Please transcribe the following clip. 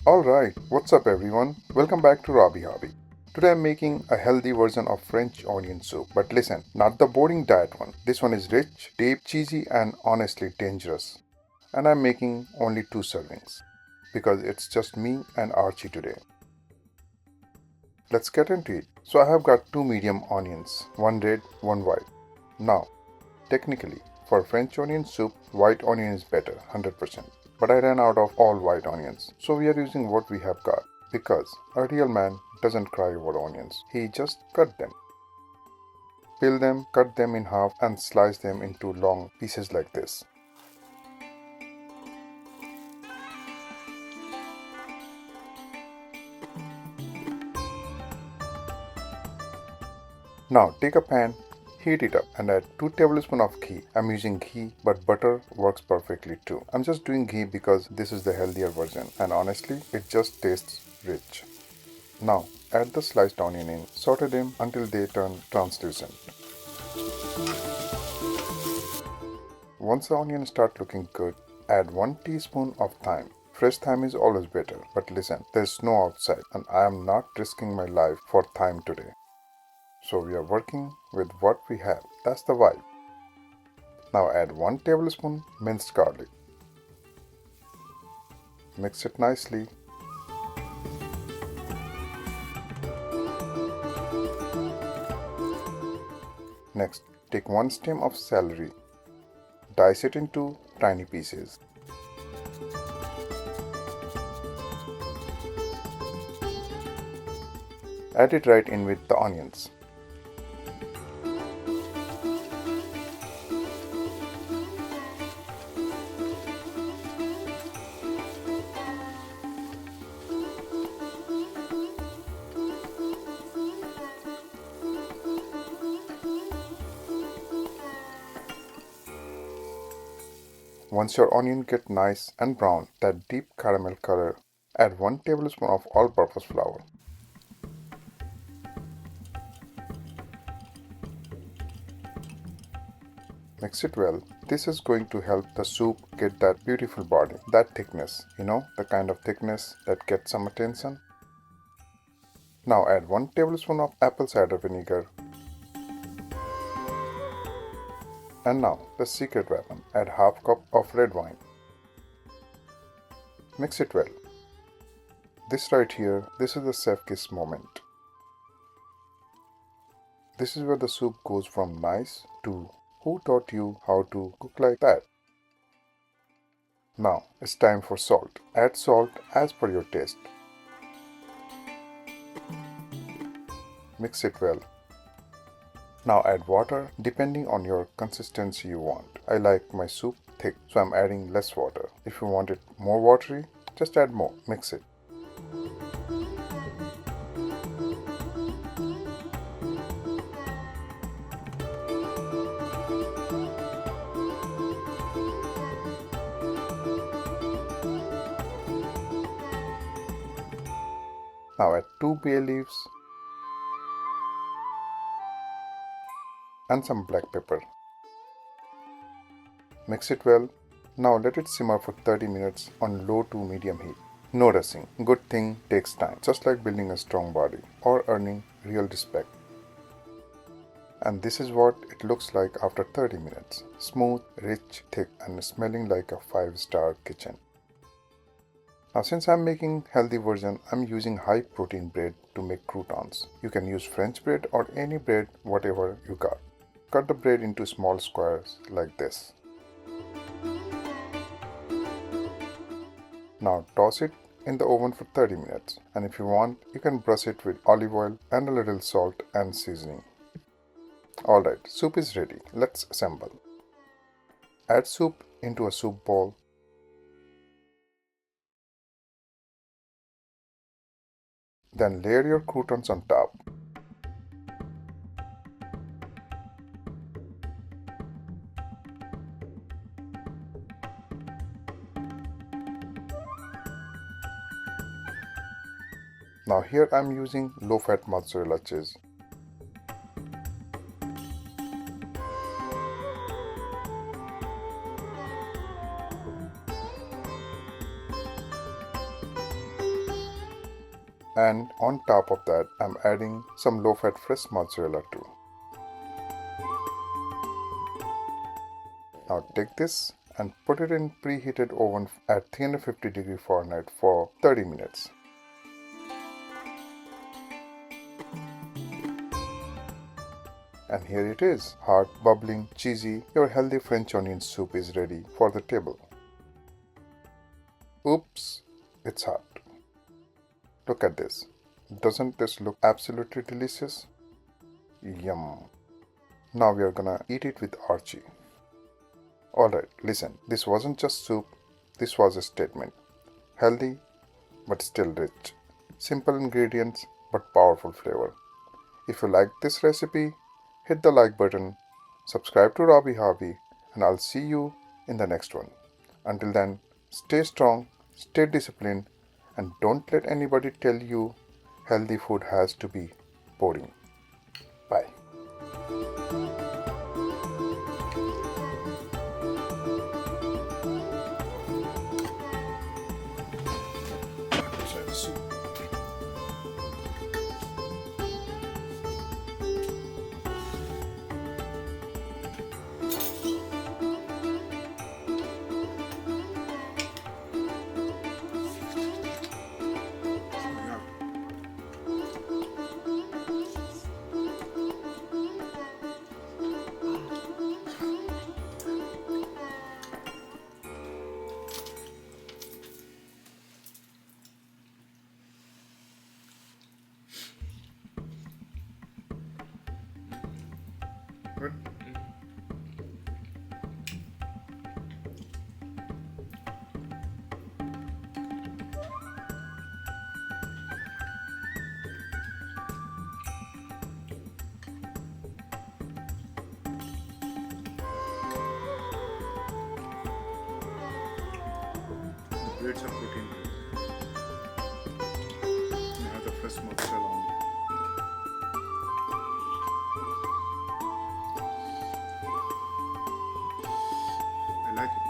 Alright, what's up everyone? Welcome back to Robby Hobby. Today I'm making a healthy version of French onion soup. But listen, not the boring diet one. This one is rich, deep, cheesy and honestly dangerous. And I'm making only 2 servings. Because it's just me and Archie today. Let's get into it. So I have got 2 medium onions, one red, one white. Now, technically, for French onion soup, white onion is better, 100%. But I ran out of all white onions, so we are using what we have got. Because a real man doesn't cry over onions, he just cut them. Peel them, cut them in half and slice them into long pieces like this. Now take a pan, heat it up and add 2 tablespoons of ghee. I'm using ghee but butter works perfectly too. I'm just doing ghee because this is the healthier version and honestly it just tastes rich. Now add the sliced onion in, saute them until they turn translucent. Once the onions start looking good, add 1 teaspoon of thyme. Fresh thyme is always better, but listen, there's snow outside and I am not risking my life for thyme today. So we are working with what we have. That's the vibe. Now add 1 tablespoon minced garlic. Mix it nicely. Next, take 1 stem of celery. Dice it into tiny pieces. Add it right in with the onions. Once your onion get nice and brown, that deep caramel color, add 1 tablespoon of all-purpose flour. Mix it well. This is going to help the soup get that beautiful body, that thickness, the kind of thickness that gets some attention. Now add 1 tablespoon of apple cider vinegar. And now the secret weapon, add half cup of red wine. Mix it well. This right here, this is the chef kiss moment. This is where the soup goes from nice to who taught you how to cook like that? Now it's time for salt. Add salt as per your taste. Mix it well. Now add water depending on your consistency you want. I like my soup thick, so I'm adding less water. If you want it more watery, just add more. Mix it. Now add 2 bay leaves and some black pepper. Mix it well. Now let it simmer for 30 minutes on low to medium heat. No rushing. Good thing takes time, just like building a strong body or earning real respect. And this is what it looks like after 30 minutes. Smooth, rich, thick and smelling like a 5-star kitchen. Now since I'm making healthy version, I'm using high protein bread to make croutons. You can use French bread or any bread, whatever you got. Cut the bread into small squares like this. Now toss it in the oven for 30 minutes and if you want, you can brush it with olive oil and a little salt and seasoning. Alright, soup is ready. Let's assemble. Add soup into a soup bowl. Then layer your croutons on top. Now here I am using low-fat mozzarella cheese. And on top of that, I'm adding some low-fat fresh mozzarella too. Now take this and put it in preheated oven at 350 degree Fahrenheit for 30 minutes. And here it is, hot, bubbling, cheesy, your healthy French onion soup is ready for the table. Oops, it's hot. Look at this. Doesn't this look absolutely delicious? Yum. Now we are gonna eat it with Archie. Alright, listen, this wasn't just soup, this was a statement. Healthy, but still rich. Simple ingredients, but powerful flavor. If you like this recipe, hit the like button, subscribe to Robby Hobby, and I'll see you in the next one. Until then, stay strong, stay disciplined, and don't let anybody tell you healthy food has to be boring. Bye. Good. Grade some protein. You have the fresh mozzarella on. I like it.